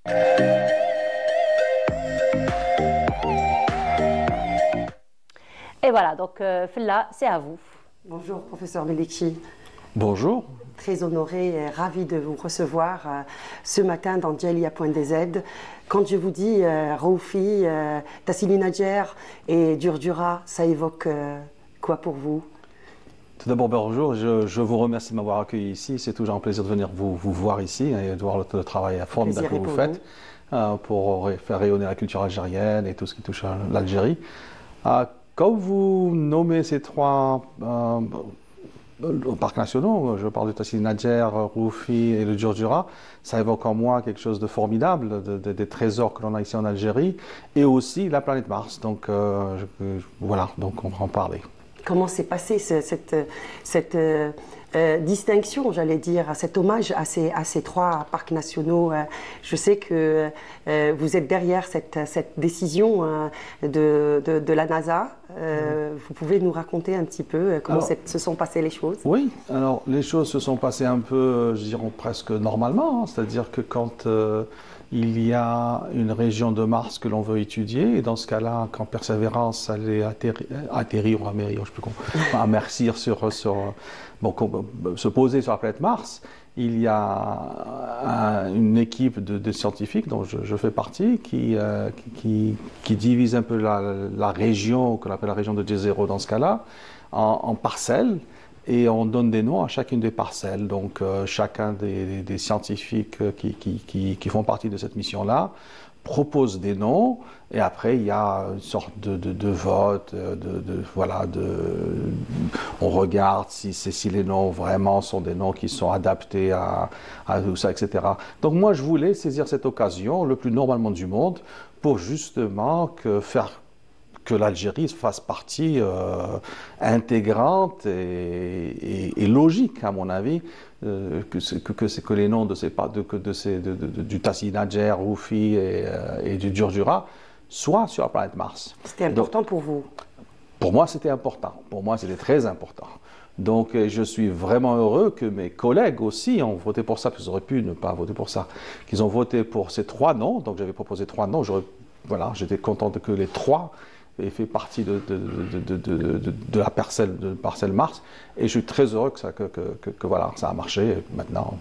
Et voilà, donc Fella, c'est à vous. Bonjour, professeur Melikchi. Bonjour. Très honorée et ravie de vous recevoir ce matin dans Djelia.dz. Quand je vous dis Roufi, Tassili Nadjer et Djurdjura, ça évoque quoi pour vous? Tout d'abord, bonjour. Je vous remercie de m'avoir accueilli ici. C'est toujours un plaisir de venir vous voir ici et de voir le travail formidable que vous faites pour faire rayonner la culture algérienne et tout ce qui touche à l'Algérie. Quand vous nommez ces trois parcs nationaux, je parle de Tassili Nadjer, Roufi et le Djurdjura, ça évoque en moi quelque chose de formidable, des trésors que l'on a ici en Algérie, et aussi la planète Mars. Donc voilà, donc on va en parler. Comment s'est passée cette distinction, j'allais dire, cet hommage à ces trois parcs nationaux? Je sais que vous êtes derrière cette décision de la NASA. Vous pouvez nous raconter un petit peu comment se sont passées les choses? Oui, alors les choses se sont passées un peu, je dirais presque normalement, hein, c'est-à-dire que quand il y a une région de Mars que l'on veut étudier, et dans ce cas-là, quand Persévérance allait atterrir ou amercir, je sais plus comment, amercir se poser sur la planète Mars, il y a une équipe de scientifiques dont je fais partie qui divise un peu la région, qu'on appelle la région de Jezero dans ce cas-là, en parcelles. Et on donne des noms à chacune des parcelles. Donc chacun des scientifiques qui font partie de cette mission-là propose des noms, et après il y a une sorte de vote, on regarde si les noms vraiment sont des noms qui sont adaptés à tout ça, etc. Donc moi je voulais saisir cette occasion le plus normalement du monde pour justement faire que l'Algérie fasse partie intégrante et logique, à mon avis, que les noms du Tassili Nadjer, Roufi et du Djurdjura soient sur la planète Mars. C'était important pour vous? Pour moi, c'était important. Pour moi, c'était très important. Donc, je suis vraiment heureux que mes collègues aussi ont voté pour ça, parce qu'ils auraient pu ne pas voter pour ça, qu'ils ont voté pour ces trois noms. Donc, j'avais proposé trois noms. Voilà, j'étais content que les trois et fait partie de la parcelle Mars, et je suis très heureux que voilà, ça a marché. Maintenant,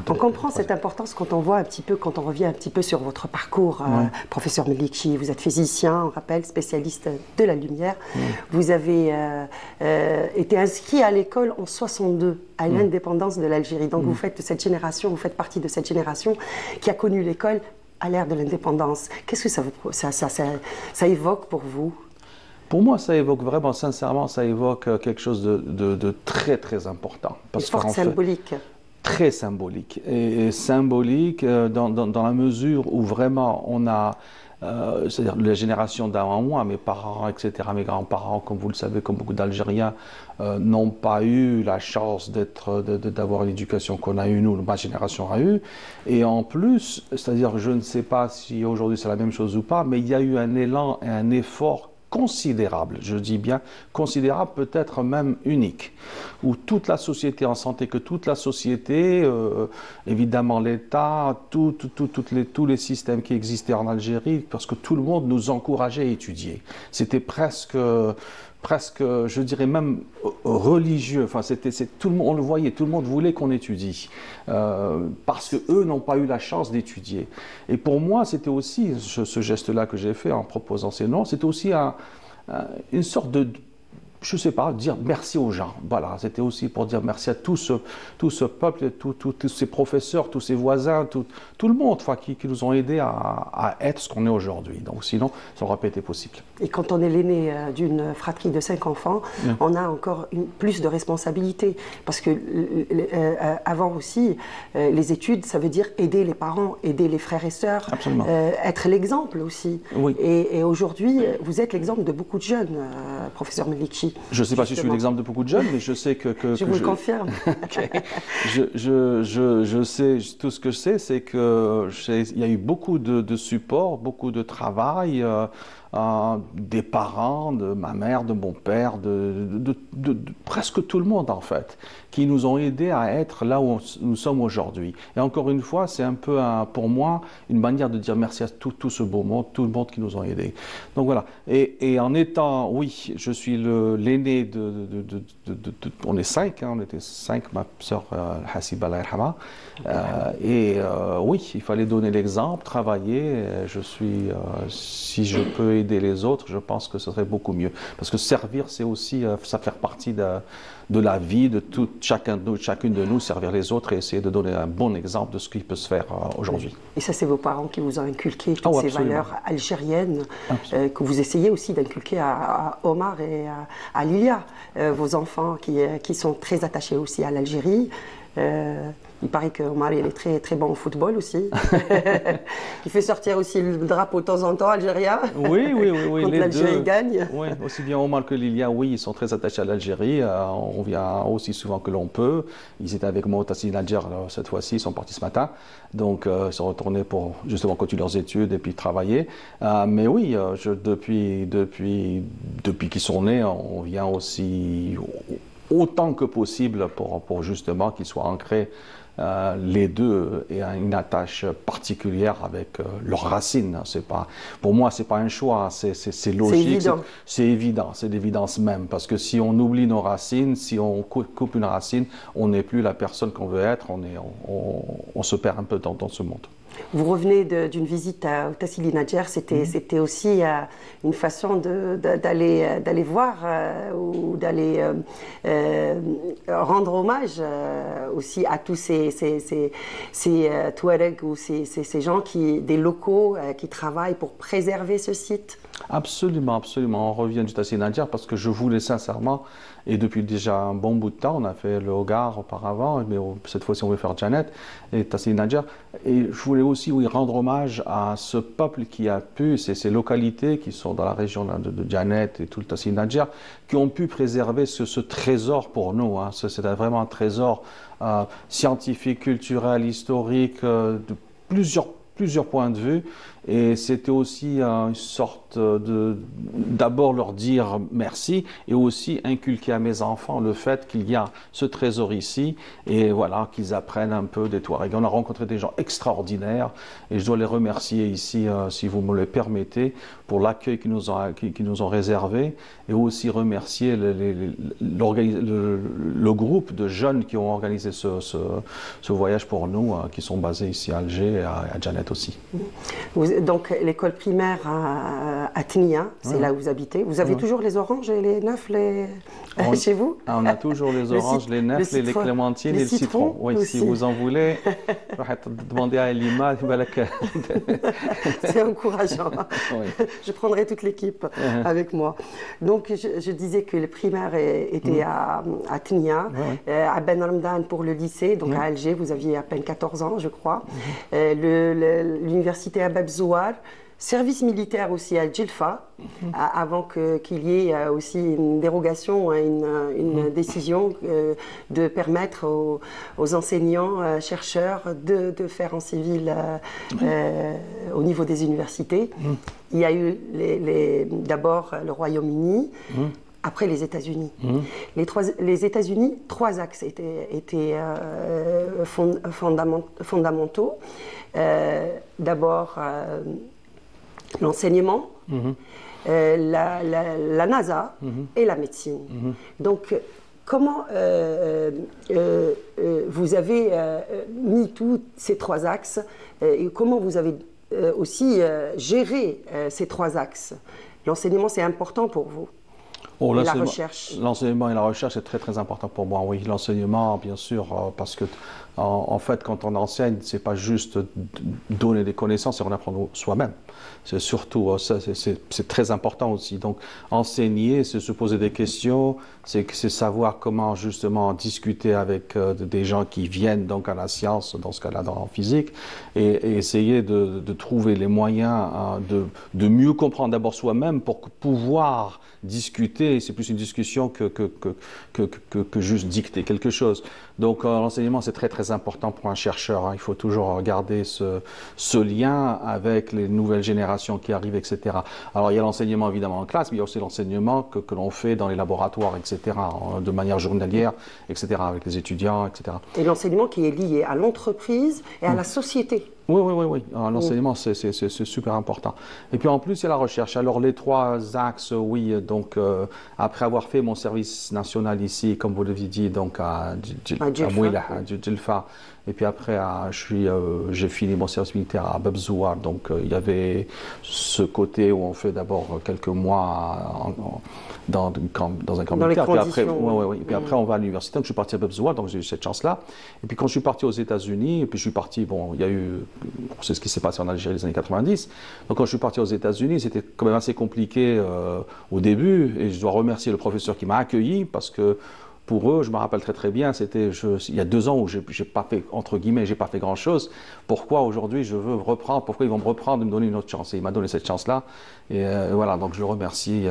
on comprend cette importance quand on revient un petit peu sur votre parcours, professeur Melikchi. Vous êtes physicien, on rappelle, spécialiste de la lumière. Vous avez été inscrit à l'école en 62, à l'indépendance de l'Algérie. Donc vous faites partie de cette génération qui a connu l'école à l'ère de l'indépendance. Qu'est-ce que ça évoque pour vous? Pour moi, ça évoque vraiment, sincèrement, ça évoque quelque chose de très, très important. Fort symbolique. Très symbolique. Et symbolique dans la mesure où vraiment on a, c'est-à-dire la génération d'avant moi, mes parents, etc., mes grands-parents, comme vous le savez, comme beaucoup d'Algériens, n'ont pas eu la chance d'avoir une éducation qu'on a eue, nous, ma génération a eue. Et en plus, c'est-à-dire, je ne sais pas si aujourd'hui c'est la même chose ou pas, mais il y a eu un élan et un effort considérable, je dis bien considérable, peut-être même unique, où toute la société en santé, évidemment l'État, tous les systèmes qui existaient en Algérie, parce que tout le monde nous encourageait à étudier. C'était presque, je dirais même religieux. Enfin, tout le monde, on le voyait, tout le monde voulait qu'on étudie, parce que eux n'ont pas eu la chance d'étudier. Et pour moi, c'était aussi ce geste-là que j'ai fait en proposant ces noms. C'était aussi une sorte de, je ne sais pas, dire merci aux gens. Voilà, c'était aussi pour dire merci à tout ce peuple, tous ces professeurs, tous ces voisins, tout le monde, enfin, qui nous ont aidés à être ce qu'on est aujourd'hui. Donc sinon, ça n'aurait pas été possible. Et quand on est l'aîné d'une fratrie de 5 enfants, on a encore plus de responsabilités. Parce que avant aussi, les études, ça veut dire aider les parents, aider les frères et sœurs, être l'exemple aussi. Oui. Et aujourd'hui, vous êtes l'exemple de beaucoup de jeunes, professeur Melikchi. Algérie. Je ne sais pas si je suis l'exemple de beaucoup de jeunes, mais je sais je vous le confirme. Okay. Je sais, tout ce que je sais, c'est qu'il y a eu beaucoup de support, beaucoup de travail des parents, de ma mère, de mon père, de presque tout le monde en fait, qui nous ont aidés à être là où nous sommes aujourd'hui. Et encore une fois, c'est un peu pour moi une manière de dire merci à tout ce beau monde, tout le monde qui nous ont aidés. Donc voilà. Et en étant, oui, je suis l'aîné on est 5, hein, on était 5, ma sœur Hassiba Allah yarhama. Oui, il fallait donner l'exemple, travailler. Si je peux aider les autres, je pense que ce serait beaucoup mieux. Parce que servir, c'est aussi, ça fait partie de la vie de chacune de nous, servir les autres et essayer de donner un bon exemple de ce qui peut se faire aujourd'hui. Et ça, c'est vos parents qui vous ont inculqué toutes ces valeurs algériennes que vous essayez aussi d'inculquer à Omar et à Lilia, vos enfants qui sont très attachés aussi à l'Algérie. Il paraît que Omar est très, très bon au football aussi. Il fait sortir aussi le drapeau de temps en temps algérien. Oui. Quand l'Algérie gagne. Oui, aussi bien Omar que Lilia, oui, ils sont très attachés à l'Algérie. On vient aussi souvent que l'on peut. Ils étaient avec moi au Tassin Nadjer cette fois-ci, ils sont partis ce matin. Donc, ils sont retournés pour justement continuer leurs études et puis travailler. Mais oui, depuis qu'ils sont nés, on vient aussi autant que possible pour justement qu'ils soient ancrés les deux et une attache particulière avec leurs racines. Pour moi, c'est pas un choix, c'est logique. C'est évident, c'est l'évidence même. Parce que si on oublie nos racines, si on coupe une racine, on n'est plus la personne qu'on veut être, on se perd un peu dans ce monde. Vous revenez d'une visite au Tassili Nadjer, c'était aussi une façon d'aller voir ou d'aller rendre hommage aussi à tous ces Touaregs ou ces gens, des locaux qui travaillent pour préserver ce site. Absolument, absolument. On revient du Tassili Nadjer parce que je voulais sincèrement, et depuis déjà un bon bout de temps, on a fait le Hogar auparavant, mais cette fois-ci on veut faire Janet et Tassili Nadjer. Et je voulais aussi rendre hommage à ce peuple qui a pu, ces localités qui sont dans la région de Janet et tout le Tassili Nadjer, qui ont pu préserver ce trésor pour nous. Hein. C'est vraiment un trésor scientifique, culturel, historique, de plusieurs points de vue. Et c'était aussi une sorte d'abord leur dire merci et aussi inculquer à mes enfants le fait qu'il y a ce trésor ici et voilà, qu'ils apprennent un peu des Touaregs. On a rencontré des gens extraordinaires et je dois les remercier ici, si vous me le permettez, pour l'accueil qu'ils nous ont réservé et aussi remercier le groupe de jeunes qui ont organisé ce voyage pour nous, qui sont basés ici à Alger et à Janet aussi. Donc l'école primaire à Tnia, c'est là où vous habitez. Vous avez toujours les oranges et les nefles chez vous? On a toujours les oranges, les nefles, les clémentines et le citron. Oui, aussi. Si vous en voulez, demandez à Elima. C'est encourageant. Oui. Je prendrai toute l'équipe avec moi. Donc je disais que le primaire était à Tnia, à Ben Ramdan pour le lycée, donc à Alger, vous aviez à peine 14 ans, je crois. L'université à Bab Zouar, service militaire aussi à Djelfa, avant qu'il y ait aussi une dérogation, une décision de permettre aux enseignants, chercheurs de faire en civil au niveau des universités. Il y a eu d'abord le Royaume-Uni, après les États-Unis. Les États-Unis, 3 axes étaient fondamentaux. D'abord, l'enseignement, la NASA et la médecine. Donc, comment vous avez mis tous ces 3 axes et comment vous avez aussi géré ces 3 axes? L'enseignement, c'est important pour vous? Et la recherche. L'enseignement et la recherche, c'est très très important pour moi, oui. L'enseignement, bien sûr, parce que En fait, quand on enseigne, c'est pas juste donner des connaissances, c'est en apprendre soi-même. C'est surtout ça, c'est très important aussi. Donc, enseigner, c'est se poser des questions, c'est savoir comment justement discuter avec des gens qui viennent donc à la science, dans ce cas-là, en physique, et essayer de trouver les moyens de mieux comprendre d'abord soi-même pour pouvoir discuter. C'est plus une discussion que juste dicter quelque chose. Donc, l'enseignement, c'est très, très important pour un chercheur. Il faut toujours regarder ce lien avec les nouvelles générations qui arrivent, etc. Alors, il y a l'enseignement, évidemment, en classe, mais il y a aussi l'enseignement que l'on fait dans les laboratoires, etc., de manière journalière, etc., avec les étudiants, etc. Et l'enseignement qui est lié à l'entreprise et à la société. Oui. L'enseignement, c'est super important. Et puis en plus, il y a la recherche. Alors les trois axes, oui, donc après avoir fait mon service national ici, comme vous l'avez dit, donc à Djelfa, et puis après j'ai fini mon service militaire à Bab Zouar, donc il y avait ce côté où on fait d'abord quelques mois dans un camp militaire, puis après, puis après on va à l'université. Donc je suis parti à Bab Zouar, donc j'ai eu cette chance-là. Et puis quand je suis parti aux États-Unis, et puis je suis parti, bon, il y a eu, c'est ce qui s'est passé en Algérie les années 90. Donc quand je suis parti aux États-Unis, c'était quand même assez compliqué au début, et je dois remercier le professeur qui m'a accueilli, parce que pour eux, je me rappelle très très bien, il y a 2 ans où j'ai pas fait, entre guillemets, j'ai pas fait grand chose. Pourquoi aujourd'hui je veux reprendre, pourquoi ils vont me reprendre et me donner une autre chance? Et il m'a donné cette chance-là. Et voilà, donc je le remercie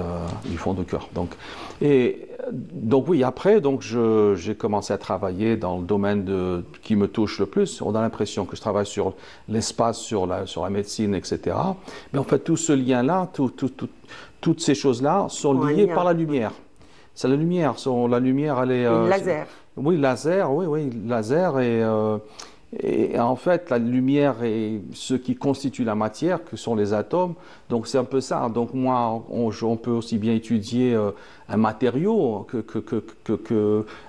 du fond du cœur. Donc oui, après, donc j'ai commencé à travailler dans le domaine qui me touche le plus. On a l'impression que je travaille sur l'espace, sur la médecine, etc. Mais en fait, tout ce lien-là, toutes ces choses-là sont liées par la lumière. C'est la lumière. La lumière, elle est... laser. Oui, laser, laser. Et en fait, la lumière est ce qui constitue la matière, que sont les atomes. Donc c'est un peu ça. Donc moi, on peut aussi bien étudier un matériau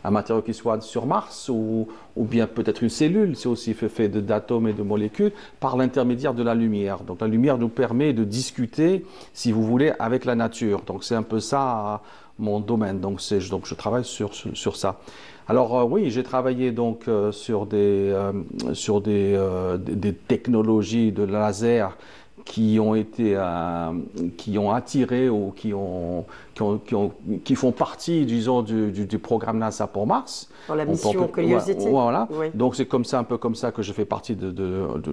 un matériau qui soit sur Mars, ou bien peut-être une cellule. C'est aussi fait d'atomes et de molécules par l'intermédiaire de la lumière. Donc la lumière nous permet de discuter, si vous voulez, avec la nature. Donc c'est un peu ça mon domaine. Donc je travaille sur ça. Alors oui, j'ai travaillé donc sur des technologies de laser qui ont attiré ou qui font partie, disons, du programme NASA pour Mars. Dans la mission Curiosity. Voilà. Oui. Donc c'est un peu comme ça que je fais partie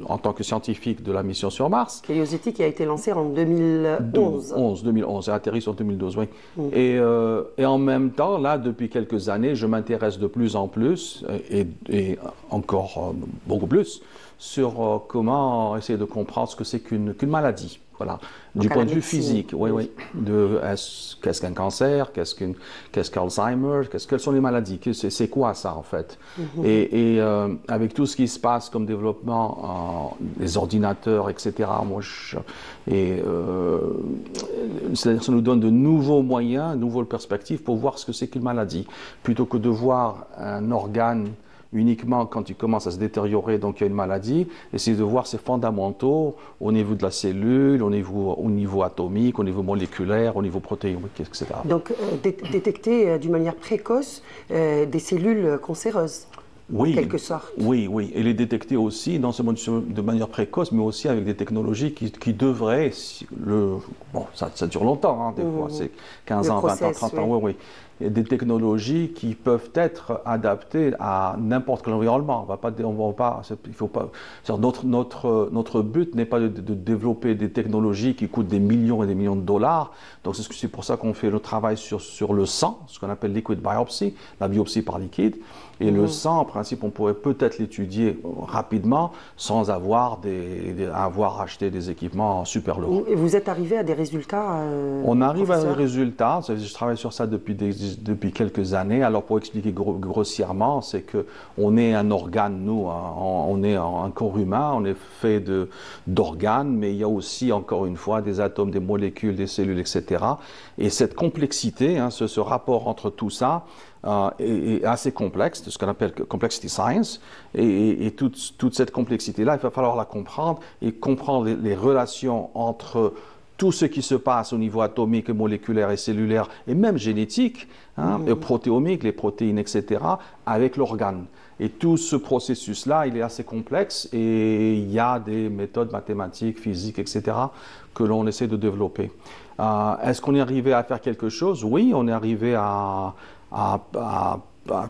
en tant que scientifique de la mission sur Mars. Curiosity qui a été lancée en 2011. 2011, et atterri en 2012, oui. Et en même temps, là, depuis quelques années, je m'intéresse de plus en plus, et encore beaucoup plus, sur comment essayer de comprendre ce que c'est qu'une maladie. Voilà. Du point de vue physique, oui. Qu'est-ce qu'un cancer, qu'est-ce qu'Alzheimer, quelles sont les maladies, c'est quoi ça en fait? Et avec tout ce qui se passe comme développement, les ordinateurs, etc., c'est-à-dire ça nous donne de nouveaux moyens, de nouvelles perspectives pour voir ce que c'est qu'une maladie, plutôt que de voir un organe uniquement quand il commence à se détériorer, donc il y a une maladie, essayer de voir ses fondamentaux au niveau de la cellule, au niveau atomique, au niveau moléculaire, au niveau protéique, etc. Donc détecter d'une manière précoce des cellules cancéreuses. Oui, en quelque sorte. Oui, et les détecter aussi, non seulement de manière précoce, mais aussi avec des technologies qui devraient, bon, ça dure longtemps, hein, des fois, c'est 15 ans, 20 ans, 30 ans, oui. Et des technologies qui peuvent être adaptées à n'importe quel environnement. Il faut pas. Notre but n'est pas de développer des technologies qui coûtent des millions et des millions de dollars. Donc c'est pour ça qu'on fait le travail sur le sang, ce qu'on appelle liquid biopsy, la biopsie par liquide. Et le sang, en principe, on pourrait peut-être l'étudier rapidement sans avoir acheté des équipements super lourds. Et vous êtes arrivé à des résultats On arrive à des résultats. Je travaille sur ça depuis quelques années. Alors, pour expliquer grossièrement, c'est qu'on est un organe, nous, on est un corps humain, on est fait d'organes, mais il y a aussi, encore une fois, des atomes, des molécules, des cellules, etc. Et cette complexité, ce rapport entre tout ça, est assez complexe, ce qu'on appelle complexity science, et toute cette complexité-là, il va falloir la comprendre et comprendre les relations entre tout ce qui se passe au niveau atomique, moléculaire et cellulaire, et même génétique, et protéomique, les protéines, etc., avec l'organe. Et tout ce processus-là, il est assez complexe et il y a des méthodes mathématiques, physiques, etc., que l'on essaie de développer. Est-ce qu'on est arrivé à faire quelque chose? Oui, on est arrivé à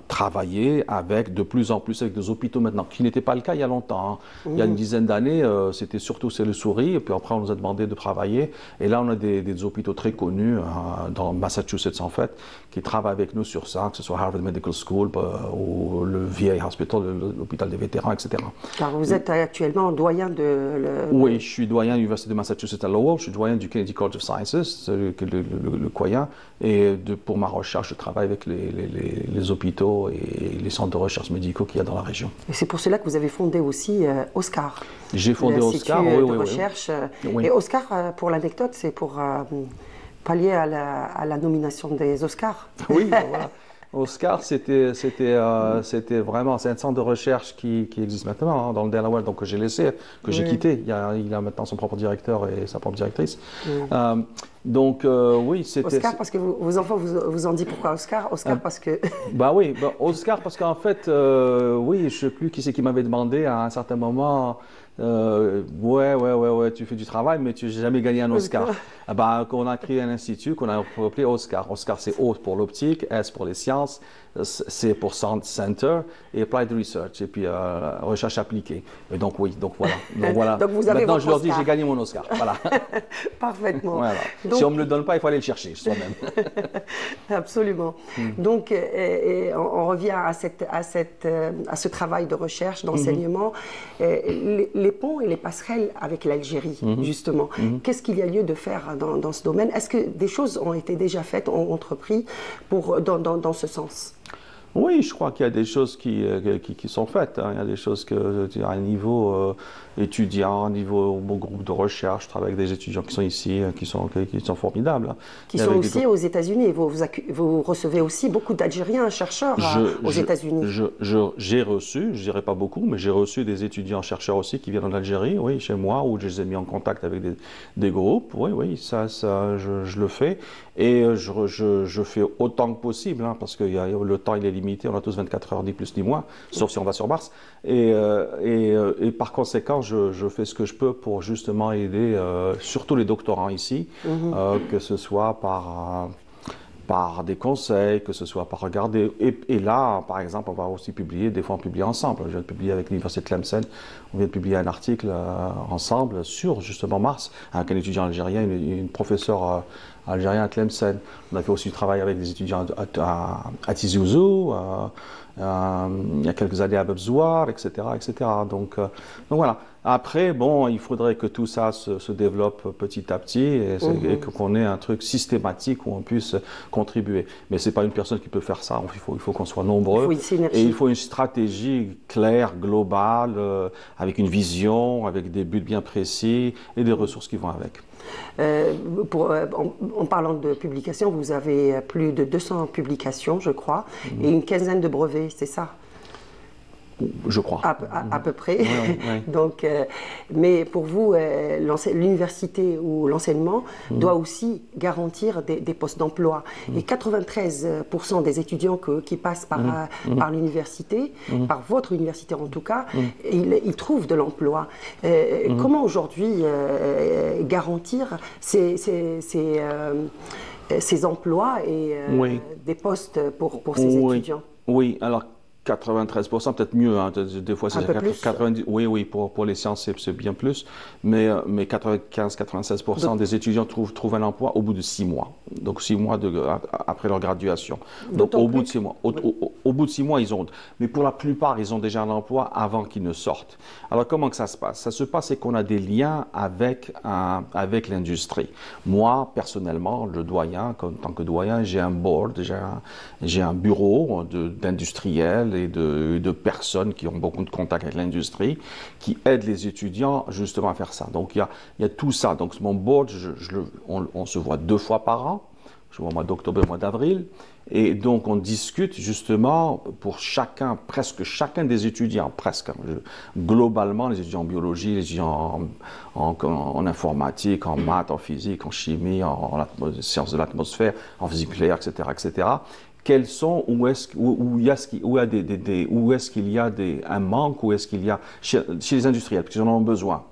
travailler avec de plus en plus avec des hôpitaux maintenant, qui n'était pas le cas il y a longtemps. Hein. Il y a une dizaine d'années, c'était surtout c'est le souris, et puis après on nous a demandé de travailler. Et là, on a des hôpitaux très connus dans Massachusetts en fait, qui travaillent avec nous sur ça, que ce soit Harvard Medical School ou le VA Hospital, l'hôpital des vétérans, etc. Alors vous êtes actuellement doyen de... Oui, je suis doyen de l'Université de Massachusetts à Lowell, je suis doyen du Kennedy College of Sciences, le COIA, et pour ma recherche, je travaille avec les hôpitaux et les centres de recherche médicaux qu'il y a dans la région. Et c'est pour cela que vous avez fondé aussi Oscar. J'ai fondé Oscar, oui, de recherche. Oui. Et Oscar, pour l'anecdote, c'est pour pallier à la nomination des Oscars. Oui, voilà. Oscar, c'était vraiment, c'est un centre de recherche qui existe maintenant hein, dans le Delaware, donc que j'ai laissé, que j'ai quitté. Il a maintenant son propre directeur et sa propre directrice. Donc oui, c'était... Oscar, parce que vos enfants vous ont dit pourquoi Oscar? Oscar parce que... Bah oui, Oscar parce qu'en fait, oui, je ne sais plus qui c'est qui m'avait demandé à un certain moment... ouais, tu fais du travail, mais tu n'as jamais gagné un Oscar. On a créé un institut qu'on a appelé Oscar. Oscar, c'est O pour l'optique, S pour les sciences, C pour Center et Applied Research, et puis recherche appliquée. Et donc, oui, donc voilà. Donc vous avez maintenant, votre je leur dis, Oscar. j'ai gagné mon Oscar. Voilà. Parfaitement. Voilà. Donc, si on ne me le donne pas, il faut aller le chercher soi-même. Absolument. Donc, on revient à ce travail de recherche, d'enseignement. Les ponts et les passerelles avec l'Algérie, justement. Qu'est-ce qu'il y a lieu de faire dans ce domaine? Est-ce que des choses ont été déjà faites, ont entrepris dans ce sens? Oui, je crois qu'il y a des choses qui sont faites. Hein. Il y a des choses à un niveau étudiant, à un niveau bon groupe de recherche. Je travaille avec des étudiants qui sont ici, qui sont formidables. Hein. Qui sont aussi aux États-Unis. Vous recevez aussi beaucoup d'Algériens chercheurs aux États-Unis. J'ai reçu, je dirais pas beaucoup, mais j'ai reçu des étudiants chercheurs aussi qui viennent en Algérie, oui, chez moi, où je les ai mis en contact avec des groupes. Oui, ça je le fais. Et je fais autant que possible, hein, parce que le temps il est limité, on a tous 24 heures, ni plus ni moins, sauf si on va sur Mars. Et par conséquent, je fais ce que je peux pour justement aider surtout les doctorants ici, que ce soit par des conseils, que ce soit par regarder. Et là, par exemple, on va aussi publier, des fois on publie ensemble. Je viens de publier avec l'Université de Tlemcen, on vient de publier un article ensemble sur justement Mars, avec un étudiant algérien, une professeure algérienne à Tlemcen. On a fait aussi du travail avec des étudiants à Tizi Ouzou, il y a quelques années à Bebzouar, etc. Donc voilà. Après, bon, il faudrait que tout ça se développe petit à petit et qu'on ait un truc systématique où on puisse contribuer. Mais ce n'est pas une personne qui peut faire ça. Il faut qu'on soit nombreux. Et il faut une stratégie claire, globale, avec une vision, avec des buts bien précis et des ressources qui vont avec. En parlant de publications, vous avez plus de 200 publications, je crois, et une quinzaine de brevets, c'est ça? Je crois. À peu près. Ouais. Donc, mais pour vous, l'université ou l'enseignement doit aussi garantir des postes d'emploi. Et 93% des étudiants qui passent par l'université, par votre université en tout cas, ils trouvent de l'emploi. Comment aujourd'hui garantir ces emplois et des postes pour ces étudiants? Oui, alors 93%, peut-être mieux, hein. Des fois c'est 90%. Oui, pour les sciences c'est bien plus, mais 95-96% des étudiants trouvent un emploi au bout de 6 mois. Donc 6 mois après leur graduation. Donc au bout de 6 mois. Au bout de 6 mois, ils ont. Mais pour la plupart, ils ont déjà un emploi avant qu'ils ne sortent. Alors comment que ça se passe? Ça se passe, c'est qu'on a des liens avec l'industrie. Moi, personnellement, le doyen, en tant que doyen, j'ai un board, j'ai un bureau d'industriels et de personnes qui ont beaucoup de contacts avec l'industrie, qui aident les étudiants justement à faire ça. Donc il y a tout ça. Donc mon board, on se voit 2 fois par an. Je vois au mois d'octobre et au mois d'avril. Et donc, on discute justement pour presque chacun des étudiants, globalement, les étudiants en biologie, les étudiants en informatique, en maths, en physique, en chimie, en sciences de l'atmosphère, en physique nucléaire, etc. quels sont, où est-ce qu'il y a un manque, où est-ce qu'il y a chez les industriels, parce qu'ils en ont besoin.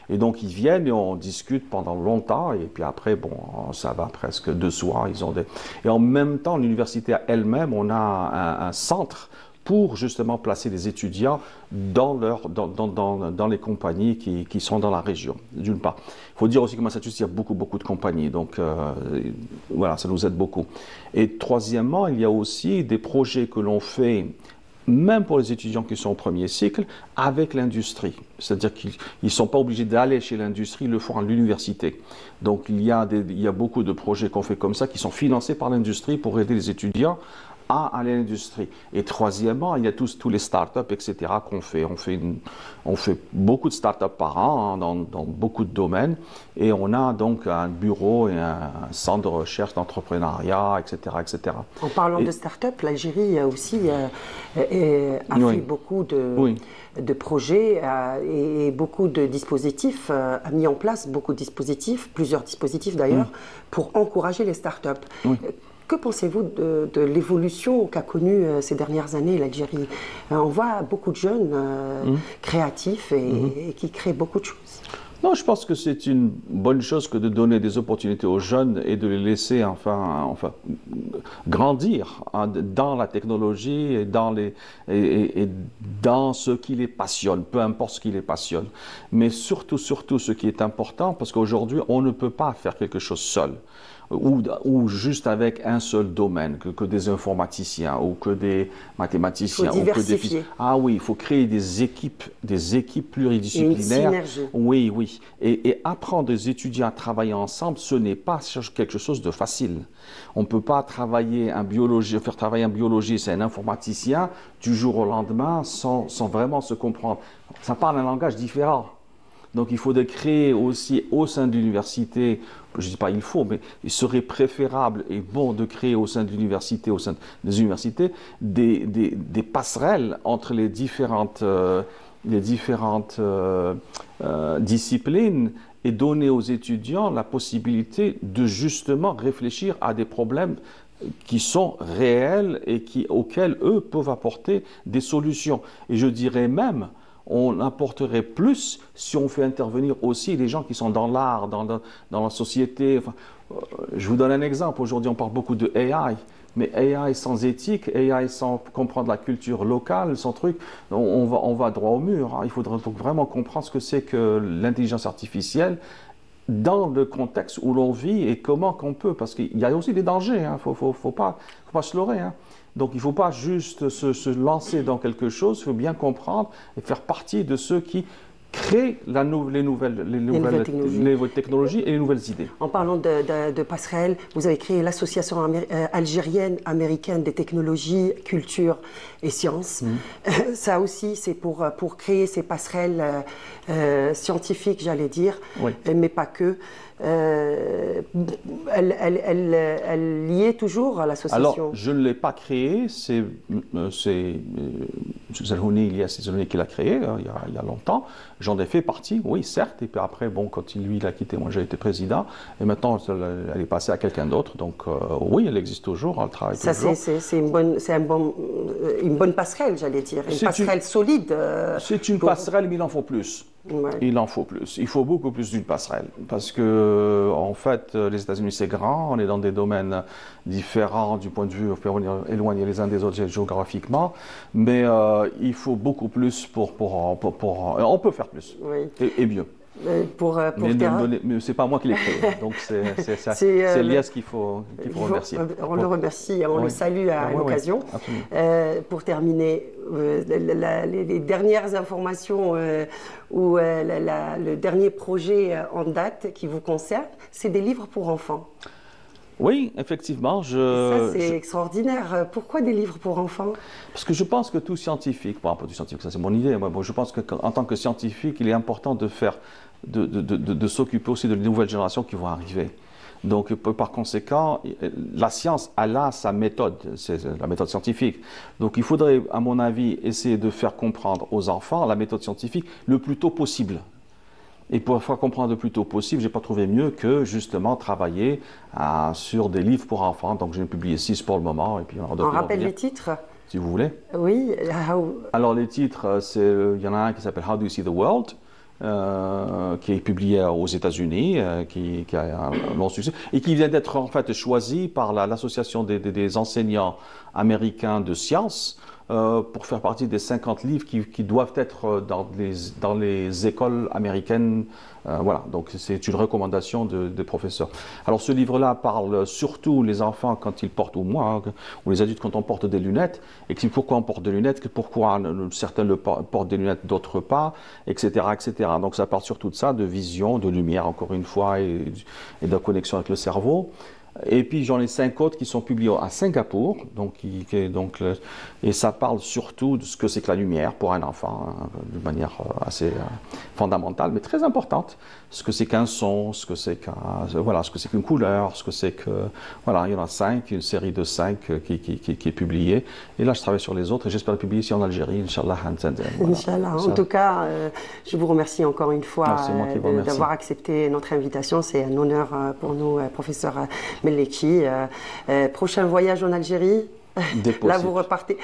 Et donc ils viennent et on discute pendant longtemps, et puis après, bon, ça va presque de soi. Et en même temps, l'université elle-même, on a un centre pour justement placer les étudiants dans les compagnies qui sont dans la région, d'une part. Il faut dire aussi qu'à Massachusetts, il y a beaucoup de compagnies, donc voilà, ça nous aide beaucoup. Et troisièmement, il y a aussi des projets que l'on fait, même pour les étudiants qui sont au premier cycle, avec l'industrie. C'est-à-dire qu'ils ne sont pas obligés d'aller chez l'industrie, ils le font à l'université. Donc il y a beaucoup de projets qu'on fait comme ça, qui sont financés par l'industrie pour aider les étudiants à l'industrie. Et troisièmement, il y a tous les startups, etc. qu'on fait. On fait beaucoup de startups par an, hein, dans beaucoup de domaines. Et on a donc un bureau et un centre de recherche d'entrepreneuriat, etc., etc. En parlant de startups, l'Algérie aussi a fait beaucoup de projets et beaucoup de dispositifs, a mis en place beaucoup de dispositifs, plusieurs dispositifs d'ailleurs, pour encourager les startups. Que pensez-vous de l'évolution qu'a connue ces dernières années l'Algérie? On voit beaucoup de jeunes créatifs et qui créent beaucoup de choses. Non, je pense que c'est une bonne chose que de donner des opportunités aux jeunes et de les laisser enfin grandir dans la technologie et dans ce qui les passionne, peu importe ce qui les passionne. Mais surtout ce qui est important, parce qu'aujourd'hui, on ne peut pas faire quelque chose seul. Ou juste avec un seul domaine, que des informaticiens ou que des mathématiciens. Il faut diversifier. Ah oui, il faut créer des équipes pluridisciplinaires. Une synergie. Oui. Et apprendre des étudiants à travailler ensemble, ce n'est pas quelque chose de facile. On ne peut pas faire travailler un biologiste et un informaticien du jour au lendemain sans vraiment se comprendre. Ça parle un langage différent. Donc il faut créer aussi au sein de l'université, je ne dis pas il faut, mais il serait préférable et bon de créer au sein de l'université, au sein des universités, des passerelles entre les différentes disciplines et donner aux étudiants la possibilité de justement réfléchir à des problèmes qui sont réels et auxquels eux peuvent apporter des solutions. Et je dirais même, on apporterait plus si on fait intervenir aussi les gens qui sont dans l'art, dans la société. Enfin, je vous donne un exemple. Aujourd'hui, on parle beaucoup de AI, mais AI sans éthique, AI sans comprendre la culture locale, sans truc, on va droit au mur. Il faudrait donc vraiment comprendre ce que c'est que l'intelligence artificielle dans le contexte où l'on vit et comment qu'on peut, parce qu'il y a aussi des dangers, il ne faut pas se leurrer. Donc il ne faut pas juste se lancer dans quelque chose, il faut bien comprendre et faire partie de ceux qui créent les nouvelles technologies et les nouvelles idées. En parlant de passerelles, vous avez créé l'Association algérienne-américaine des technologies, culture et sciences. Ça aussi, c'est pour créer ces passerelles scientifiques, j'allais dire, mais pas que. Elle y est toujours à l'association? Alors, je ne l'ai pas créée, c'est M. Zalhouni, c'est Zalhouni qui l'a créée il y a longtemps. J'en ai fait partie, oui, certes, et puis après, bon, quand lui il a quitté, moi j'ai été président, et maintenant elle est passée à quelqu'un d'autre, donc oui, elle existe toujours, elle travaille toujours. C'est une bonne passerelle, j'allais dire, une passerelle solide. C'est une passerelle, mais il en faut plus. Il en faut plus. Il faut beaucoup plus d'une passerelle. Parce que, en fait, les États-Unis, c'est grand. On est dans des domaines différents du point de vue, on peut éloigner les uns des autres géographiquement. Mais il faut beaucoup plus on peut faire plus. Et mieux. Mais ce n'est pas moi qui l'ai créé, donc c'est Elias qu'il faut remercier. On le remercie, on le salue à l'occasion. Pour terminer, les dernières informations ou le dernier projet en date qui vous concerne, c'est des livres pour enfants. Oui, effectivement. Ça, c'est extraordinaire. Pourquoi des livres pour enfants? Parce que je pense que tout scientifique, bon, pas tout scientifique, ça c'est mon idée, moi, je pense qu'en tant que scientifique, il est important de s'occuper aussi de nouvelles générations qui vont arriver. Donc, par conséquent, la science, elle a sa méthode, c'est la méthode scientifique. Donc, il faudrait, à mon avis, essayer de faire comprendre aux enfants la méthode scientifique le plus tôt possible. Et pour faire comprendre le plus tôt possible, je n'ai pas trouvé mieux que justement travailler sur des livres pour enfants. Donc j'ai publié 6 pour le moment. Et puis on rappelle les titres? Si vous voulez. Oui. Alors les titres, il y en a un qui s'appelle How Do You See the World? Qui est publié aux États-Unis, qui a un long succès, et qui vient d'être en fait choisi par l'association des enseignants américains de sciences pour faire partie des 50 livres qui doivent être dans les écoles américaines. Voilà, donc c'est une recommandation des professeurs. Alors ce livre-là parle surtout les enfants quand ils portent, ou moi, ou les adultes quand on porte des lunettes, et pourquoi on porte des lunettes, pourquoi certains portent des lunettes, d'autres pas, etc., etc. Donc ça parle surtout de ça, de vision, de lumière, encore une fois, et de connexion avec le cerveau. Et puis j'en ai 5 autres qui sont publiés à Singapour, et ça parle surtout de ce que c'est que la lumière pour un enfant, hein, de manière assez fondamentale, mais très importante. Ce que c'est qu'un son, ce que c'est qu'une couleur, ce que c'est que... Voilà, il y en a 5, une série de 5 qui est publiée. Et là, je travaille sur les autres et j'espère le publier ici en Algérie, Inch'Allah. Voilà. Inch'Allah. En tout cas, je vous remercie encore une fois d'avoir accepté notre invitation. C'est un honneur pour nous, professeur Melleki. Prochain voyage en Algérie? Là vous repartez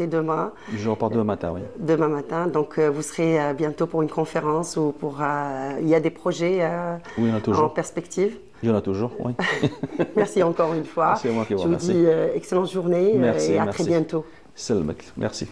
demain. Je repars demain matin, oui. Demain matin, donc vous serez bientôt pour une conférence ou pour... il y a des projets oui, il y en a toujours en perspective? Il y en a toujours, oui. Merci encore une fois. C'est moi qui vous remercie. Je vous dis excellente journée et à très bientôt. Salam, merci.